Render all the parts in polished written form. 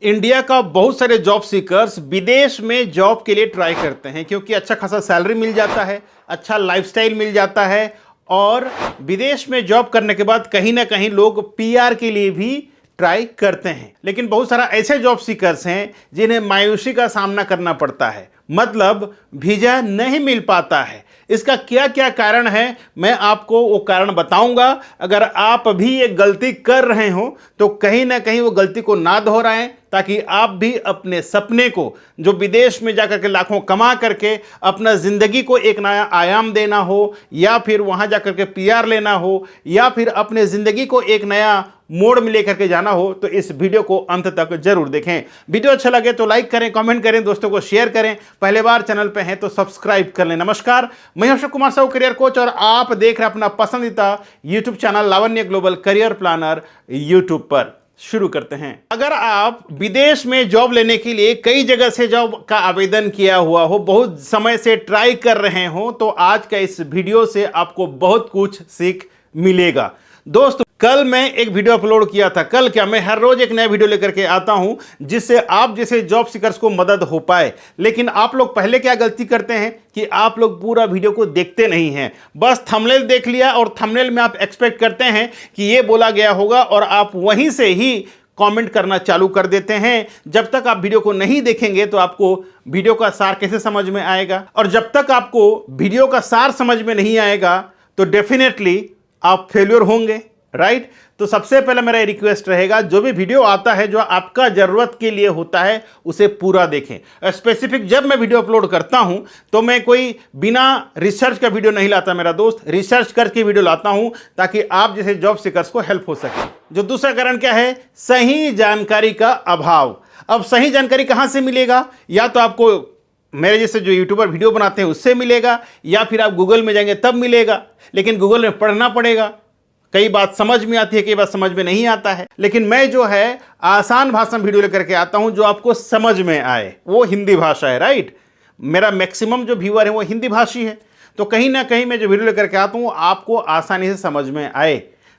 India का बहुत सारे जॉब सीकर्स विदेश में जॉब के लिए ट्राई करते हैं क्योंकि अच्छा खासा सैलरी मिल जाता है, अच्छा लाइफस्टाइल मिल जाता है और विदेश में जॉब करने के बाद कहीं ना कहीं लोग पीआर के लिए भी ट्राई करते हैं। लेकिन बहुत सारा ऐसे जॉब सीकर्स हैं जिन्हें मायूसी का सामना करना पड़ता है, मतलब वीजा नहीं मिल पाता है। इसका क्या क्या कारण है मैं आपको वो कारण बताऊंगा। अगर आप भी एक गलती कर रहे हो तो कहीं ना कहीं वो गलती को ना दोहराएं, ताकि आप भी अपने सपने को, जो विदेश में जाकर के लाखों कमा करके अपना जिंदगी को एक नया आयाम देना हो, या फिर वहां जाकर के पीआर लेना हो, या फिर अपने जिंदगी को एक नया मोड़ में लेकर के जाना हो, तो इस वीडियो को अंत तक जरूर देखें। वीडियो अच्छा लगे तो लाइक करें, कमेंट करें, दोस्तों को शेयर करें। पहले बार चैनल पे हैं तो सब्सक्राइब कर लें। नमस्कार, मैं अशोक कुमार साहू, करियर कोच, और आप देख रहे हैं अपना पसंदीदा यूट्यूब चैनल लावण्य ग्लोबल करियर प्लानर यूट्यूब पर। शुरू करते हैं। अगर आप विदेश में जॉब लेने के लिए कई जगह से जॉब का आवेदन किया हुआ हो, बहुत समय से ट्राई कर रहे हो, तो आज का इस वीडियो से आपको बहुत कुछ सीख मिलेगा। दोस्तों, कल मैं एक वीडियो अपलोड किया था। कल क्या, मैं हर रोज एक नया वीडियो लेकर के आता हूं जिससे आप जैसे जॉब सीकर्स को मदद हो पाए। लेकिन आप लोग पहले क्या गलती करते हैं कि आप लोग पूरा वीडियो को देखते नहीं हैं, बस थंबनेल देख लिया और थंबनेल में आप एक्सपेक्ट करते हैं कि ये बोला गया होगा और आप वहीं से ही कमेंट करना चालू कर देते हैं। जब तक आप वीडियो को नहीं देखेंगे तो आपको वीडियो का सार कैसे समझ में आएगा, और जब तक आपको वीडियो का सार समझ में नहीं आएगा तो डेफिनेटली आप फेल्योर होंगे, राइट। तो सबसे पहले मेरा रिक्वेस्ट रहेगा, जो भी वीडियो आता है जो आपका जरूरत के लिए होता है उसे पूरा देखें। स्पेसिफिक जब मैं वीडियो अपलोड करता हूं तो मैं कोई बिना रिसर्च का वीडियो नहीं लाता मेरा दोस्त, रिसर्च करके वीडियो लाता हूं ताकि आप जैसे जॉब सीकर्स को हेल्प हो सके। जो दूसरा कारण क्या है, सही जानकारी का अभाव। अब सही जानकारी कहां से मिलेगा? या तो आपको मेरे जैसे जो यूट्यूबर वीडियो बनाते हैं उससे मिलेगा, या फिर आप गूगल में जाएंगे तब मिलेगा। लेकिन गूगल में पढ़ना पड़ेगा, कई बात समझ में आती है, कई बात समझ में नहीं आता है। लेकिन मैं जो है आसान भाषा में वीडियो लेकर के आता हूं जो आपको समझ में आए। वो हिंदी भाषा है, राइट। मेरा मैक्सिमम जो व्यूअर है वो हिंदी भाषी है, तो कहीं ना कहीं मैं जो वीडियो लेकर के आता हूं आपको आसानी से समझ में आए।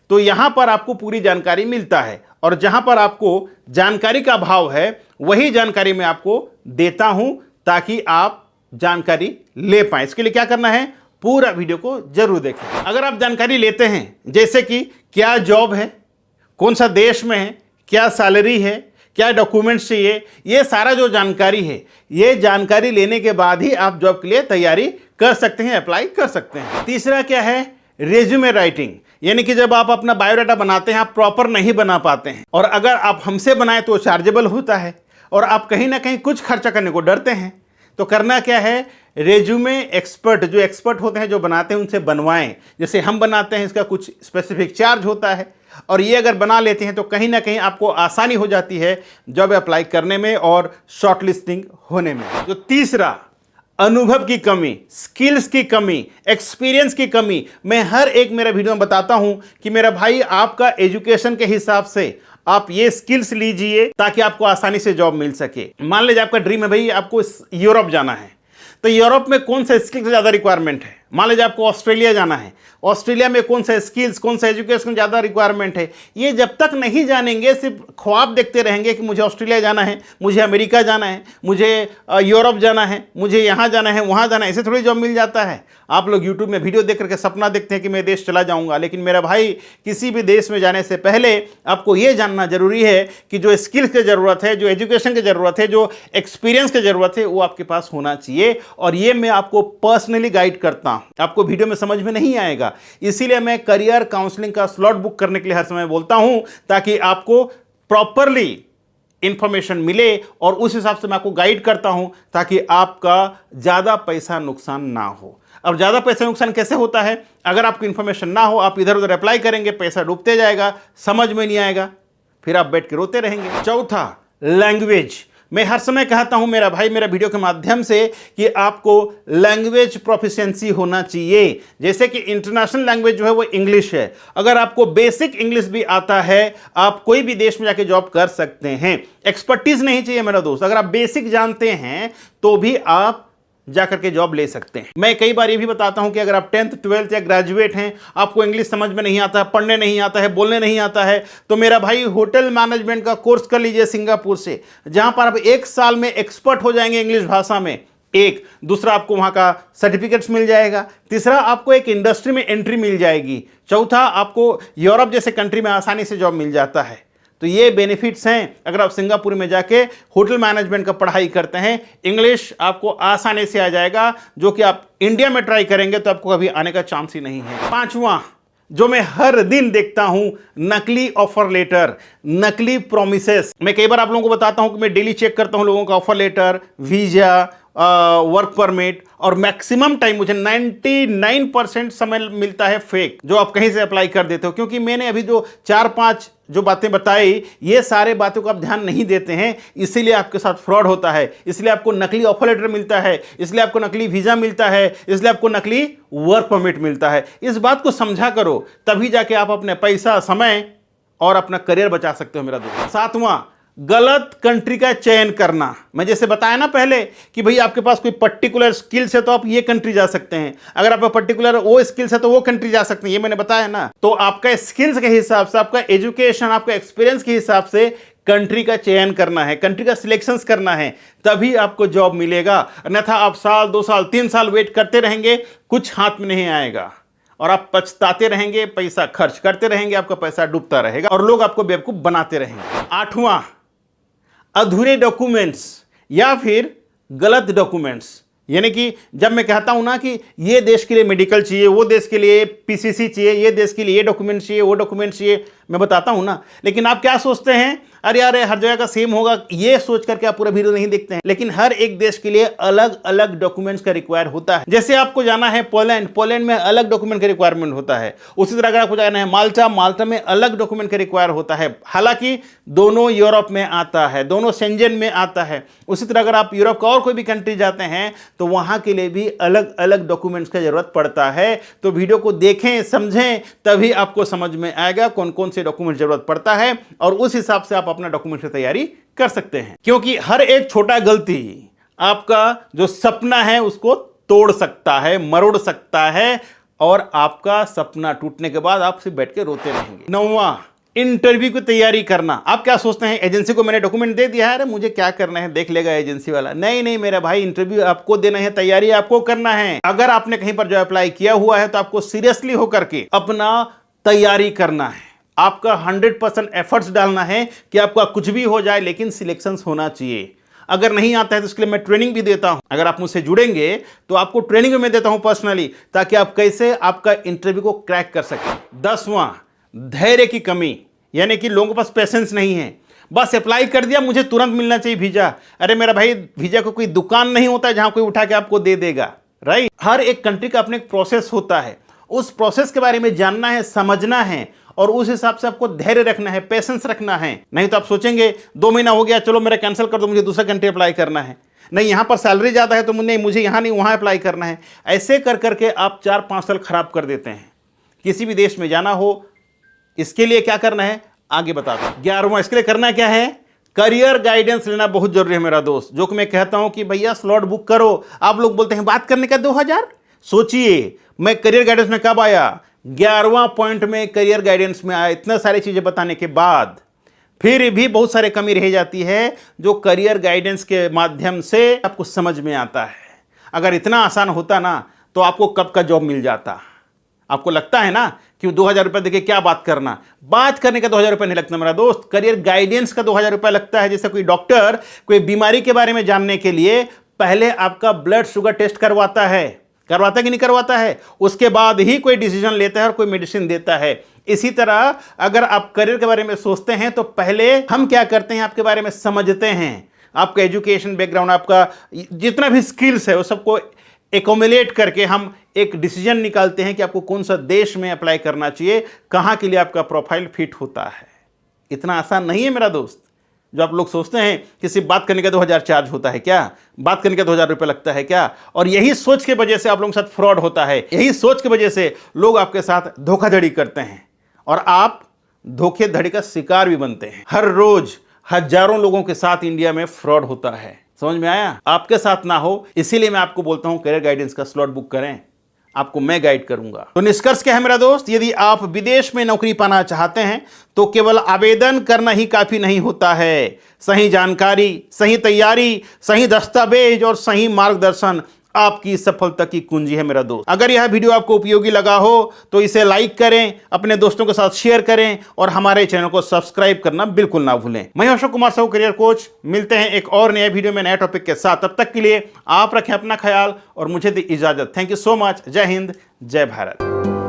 तो यहां पर आपको पूरी जानकारी मिलता है, और जहां पर आपको जानकारी का अभाव है वही जानकारी मैं आपको देता हूं ताकि आप जानकारी ले पाए। इसके लिए क्या करना है, पूरा वीडियो को जरूर देखें। अगर आप जानकारी लेते हैं जैसे कि क्या जॉब है, कौन सा देश में है, क्या सैलरी है, क्या डॉक्यूमेंट्स चाहिए, ये सारा जो जानकारी है, ये जानकारी लेने के बाद ही आप जॉब के लिए तैयारी कर सकते हैं, अप्लाई कर सकते हैं। तीसरा क्या है, रेज्यूमे राइटिंग। यानी कि जब आप अपना बायोडाटा बनाते हैं आप प्रॉपर नहीं बना पाते हैं, और अगर आप हमसे बनाए तो चार्जेबल होता है, और आप कहीं ना कहीं कुछ खर्चा करने को डरते हैं। तो करना क्या है, रेज्यूमे एक्सपर्ट, जो एक्सपर्ट होते हैं जो बनाते हैं उनसे बनवाएं। जैसे हम बनाते हैं, इसका कुछ स्पेसिफिक चार्ज होता है, और ये अगर बना लेते हैं तो कहीं ना कहीं आपको आसानी हो जाती है जॉब अप्लाई करने में और शॉर्टलिस्टिंग होने में। जो तीसरा, अनुभव की कमी, स्किल्स की कमी, एक्सपीरियंस की कमी। मैं हर एक मेरा वीडियो में बताता हूं कि मेरा भाई आपका एजुकेशन के हिसाब से आप ये स्किल्स लीजिए ताकि आपको आसानी से जॉब मिल सके। मान लीजिए आपका ड्रीम है भाई आपको यूरोप जाना है, तो यूरोप में कौन सा स्किल ज़्यादा रिक्वायरमेंट है? मान लीजिए आपको ऑस्ट्रेलिया जाना है, ऑस्ट्रेलिया में कौन सा स्किल्स, कौन सा एजुकेशन ज़्यादा रिक्वायरमेंट है? ये जब तक नहीं जानेंगे, सिर्फ ख्वाब देखते रहेंगे कि मुझे ऑस्ट्रेलिया जाना है, मुझे अमेरिका जाना है, मुझे यूरोप जाना है, मुझे यहाँ जाना है, वहाँ जाना है, ऐसे थोड़ी जॉब मिल जाता है। आप लोग यूट्यूब में वीडियो देख करके सपना देखते हैं कि मैं देश चला जाऊँगा, लेकिन मेरा भाई, किसी भी देश में जाने से पहले आपको ये जानना जरूरी है कि जो स्किल्स की ज़रूरत है, जो एजुकेशन की ज़रूरत है, जो एक्सपीरियंस की ज़रूरत है, वो आपके पास होना चाहिए। और ये मैं आपको पर्सनली गाइड करता हूँ, आपको वीडियो में समझ में नहीं आएगा। इसीलिए मैं करियर काउंसलिंग का स्लॉट बुक करने के लिए हर समय बोलता हूं, ताकि आपको प्रॉपरली इंफॉर्मेशन मिले, और उस हिसाब से मैं आपको गाइड करता हूं ताकि आपका ज़्यादा पैसा नुकसान ना हो। अब ज़्यादा पैसा नुकसान कैसे होता है? अगर आपको इंफॉर्मेशन ना हो, आप इधर उधर अप्लाई करेंगे, पैसा डूबते जाएगा, समझ में नहीं आएगा, फिर आप बैठ के रोते रहेंगे। चौथा, लैंग्वेज। मैं हर समय कहता हूं मेरा भाई, मेरा वीडियो के माध्यम से, कि आपको लैंग्वेज प्रोफिशिएंसी होना चाहिए। जैसे कि इंटरनेशनल लैंग्वेज जो है वो इंग्लिश है। अगर आपको बेसिक इंग्लिश भी आता है, आप कोई भी देश में जाके जॉब कर सकते हैं। एक्सपर्टीज नहीं चाहिए मेरा दोस्त, अगर आप बेसिक जानते हैं तो भी आप जाकर के जॉब ले सकते हैं। मैं कई बार ये भी बताता हूं कि अगर आप 10th 12th या ग्रेजुएट हैं, आपको इंग्लिश समझ में नहीं आता है, पढ़ने नहीं आता है, बोलने नहीं आता है, तो मेरा भाई होटल मैनेजमेंट का कोर्स कर लीजिए सिंगापुर से, जहां पर आप 1 साल में एक्सपर्ट हो जाएंगे इंग्लिश भाषा में। एक दूसरा, आपको वहां का सर्टिफिकेट्स मिल जाएगा। तीसरा, आपको एक इंडस्ट्री में एंट्री मिल जाएगी। चौथा, आपको यूरोप जैसे कंट्री में आसानी से जॉब मिल जाता है। तो ये बेनिफिट्स हैं अगर आप सिंगापुर में जाके होटल मैनेजमेंट का पढ़ाई करते हैं। इंग्लिश आपको आसानी से आ जाएगा, जो कि आप इंडिया में ट्राई करेंगे तो आपको कभी आने का चांस ही नहीं है। पांचवा, जो मैं हर दिन देखता हूं, नकली ऑफर लेटर, नकली प्रोमिसेस। मैं कई बार आप लोगों को बताता हूं कि मैं डेली चेक करता हूं लोगों का offer letter, visa, work permit, और मैक्सिमम टाइम मुझे 99% समय मिलता है फेक, जो आप कहीं से अप्लाई कर देते हो। क्योंकि मैंने अभी जो 4-5 जो बातें बताई, ये सारे बातों को आप ध्यान नहीं देते हैं, इसीलिए आपके साथ फ्रॉड होता है। इसलिए आपको नकली ऑफर लेटर मिलता है, इसलिए आपको नकली वीजा मिलता है, इसलिए आपको नकली वर्क परमिट मिलता है। इस बात को समझा करो, तभी जाके आप अपने पैसा, समय और अपना करियर बचा सकते हो मेरा दोस्त। सातवां, गलत कंट्री का चयन करना। मैं जैसे बताया ना पहले कि भाई आपके पास कोई पर्टिकुलर स्किल्स है तो आप ये कंट्री जा सकते हैं, अगर आपका पर्टिकुलर वो स्किल्स है तो वो कंट्री जा सकते हैं, ये मैंने बताया ना। तो आपका स्किल्स के हिसाब से, आपका एजुकेशन, आपका एक्सपीरियंस के हिसाब से कंट्री का चयन करना है, कंट्री का सिलेक्शन करना है, तभी आपको जॉब मिलेगा। अन्यथा आप साल, 2 साल, 3 साल वेट करते रहेंगे, कुछ हाथ में नहीं आएगा और आप पछताते रहेंगे, पैसा खर्च करते रहेंगे, आपका पैसा डूबता रहेगा और लोग आपको बेवकूफ बनाते रहेंगे। आठवां, अधूरे डॉक्यूमेंट्स या फिर गलत डॉक्यूमेंट्स। यानी कि जब मैं कहता हूं ना कि ये देश के लिए मेडिकल चाहिए, वो देश के लिए पीसीसी चाहिए, ये देश के लिए ये डॉक्यूमेंट चाहिए, वो डॉक्यूमेंट चाहिए, मैं बताता हूं ना, लेकिन आप क्या सोचते हैं, अरे यार हर जगह का सेम होगा, ये सोच करके आप पूरा वीडियो नहीं देखते हैं। लेकिन हर एक देश के लिए अलग अलग डॉक्यूमेंट्स का रिक्वायर होता है। जैसे आपको जाना है पोलैंड, पोलैंड में अलग डॉक्यूमेंट का रिक्वायरमेंट होता है। उसी तरह अगर आपको जाना है माल्टा, माल्टा में अलग डॉक्यूमेंट का रिक्वायर होता है। हालांकि दोनों यूरोप में आता है, दोनों शेंजन में आता है। उसी तरह अगर आप यूरोप का और कोई भी कंट्री जाते हैं तो वहां के लिए भी अलग अलग डॉक्यूमेंट्स का जरूरत पड़ता है। तो वीडियो को देखें, समझें, तभी आपको समझ में आएगा कौन कौन से डॉक्यूमेंट जरूरत पड़ता है और उस हिसाब से आप अपना डॉक्यूमेंट की तैयारी कर सकते हैं। क्योंकि हर एक छोटा गलती आपका जो सपना है उसको तोड़ सकता है, मरोड़ सकता है और आपका सपना टूटने के बाद आप सिर्फ बैठ के रोते रहेंगे। 9वां, इंटरव्यू की तैयारी करना। आप क्या सोचते हैं, एजेंसी को मैंने डॉक्यूमेंट दे दिया है, अरे मुझे क्या करना है, देख लेगा एजेंसी वाला। नहीं नहीं मेरा भाई, इंटरव्यू आपको देना है, तैयारी आपको करना है। अगर आपने कहीं पर जो अप्लाई किया हुआ है तो आपको सीरियसली होकर के अपना तैयारी करना है। आपका 100% एफर्ट्स डालना है कि आपका कुछ भी हो जाए लेकिन सिलेक्शन होना चाहिए। अगर नहीं आता है तो इसके लिए मैं ट्रेनिंग भी देता हूं। अगर आप मुझसे जुड़ेंगे तो आपको ट्रेनिंग में देता हूं पर्सनली, ताकि आप कैसे आपका इंटरव्यू को क्रैक कर सकें। 10वां, धैर्य की कमी। यानी कि लोगों के पास पेशेंस नहीं है, बस अप्लाई कर दिया, मुझे तुरंत मिलना चाहिए वीजा। अरे मेरा भाई, वीजा को कोई दुकान नहीं होता है जहां कोई उठा के आपको दे देगा, राइट। हर एक कंट्री का अपने एक प्रोसेस होता है, उस प्रोसेस के बारे में जानना है, समझना है और उस हिसाब से आपको धैर्य रखना है, पेशेंस रखना है। नहीं तो आप सोचेंगे 2 महीना हो गया, चलो मेरा कैंसिल कर दो, मुझे दूसरा कंट्री अप्लाई करना है, नहीं यहाँ पर सैलरी ज़्यादा है तो नहीं, मुझे यहाँ नहीं वहाँ अप्लाई करना है। ऐसे कर करके आप 4-5 साल खराब कर देते हैं। किसी भी देश में जाना हो, इसके लिए क्या करना है आगे बताता हूं। 11वां, इसके लिए करना क्या है, करियर गाइडेंस लेना बहुत जरूरी है मेरा दोस्त। जो कि मैं कहता हूं कि भैया स्लॉट बुक करो, आप लोग बोलते हैं बात करने का 2000। सोचिए मैं करियर गाइडेंस में कब आया, 11वां पॉइंट में करियर गाइडेंस में आया। इतने सारी चीजें बताने के बाद फिर भी बहुत सारे कमी रह जाती है, जो करियर गाइडेंस के माध्यम से आपको समझ में आता है। अगर इतना आसान होता ना तो आपको कब का जॉब मिल जाता। आपको लगता है ना कि 2000 रुपये देके क्या बात करना, बात करने का 2000 रुपये नहीं लगता मेरा दोस्त, करियर गाइडेंस का 2000 रुपये लगता है। जैसे कोई डॉक्टर कोई बीमारी के बारे में जानने के लिए पहले आपका ब्लड शुगर टेस्ट करवाता है, करवाता है कि नहीं करवाता है, उसके बाद ही कोई डिसीजन लेता है और कोई मेडिसिन देता है। इसी तरह अगर आप करियर के बारे में सोचते हैं तो पहले हम क्या करते हैं, आपके बारे में समझते हैं, आपका एजुकेशन बैकग्राउंड, आपका जितना भी स्किल्स है वो सबको एकोमुलेट करके हम एक डिसीजन निकालते हैं कि आपको कौन सा देश में अप्लाई करना चाहिए, कहाँ के लिए आपका प्रोफाइल फिट होता है। इतना आसान नहीं है मेरा दोस्त। जो आप लोग सोचते हैं कि सिर्फ बात करने का 2000 चार्ज होता है क्या, बात करने का 2000 रुपये लगता है क्या, और यही सोच के वजह से आप लोगों के साथ फ्रॉड होता है। यही सोच की वजह से लोग आपके साथ धोखाधड़ी करते हैं और आप धोखेधड़ी का शिकार भी बनते हैं। हर रोज हजारों लोगों के साथ इंडिया में फ्रॉड होता है, समझ में आया? आपके साथ ना हो इसीलिए मैं आपको बोलता हूं करियर गाइडेंस का स्लॉट बुक करें, आपको मैं गाइड करूंगा। तो निष्कर्ष क्या है मेरा दोस्त, यदि आप विदेश में नौकरी पाना चाहते हैं तो केवल आवेदन करना ही काफी नहीं होता है। सही जानकारी, सही तैयारी, सही दस्तावेज और सही मार्गदर्शन आपकी सफलता की कुंजी है मेरा दोस्त। अगर यह वीडियो आपको उपयोगी लगा हो तो इसे लाइक करें, अपने दोस्तों के साथ शेयर करें और हमारे चैनल को सब्सक्राइब करना बिल्कुल ना भूलें। मैं अशोक कुमार साहू, करियर कोच। मिलते हैं एक और नए वीडियो में नए टॉपिक के साथ। तब तक के लिए आप रखें अपना ख्याल और मुझे दी इजाजत। Thank you so much. जय हिंद, जय भारत।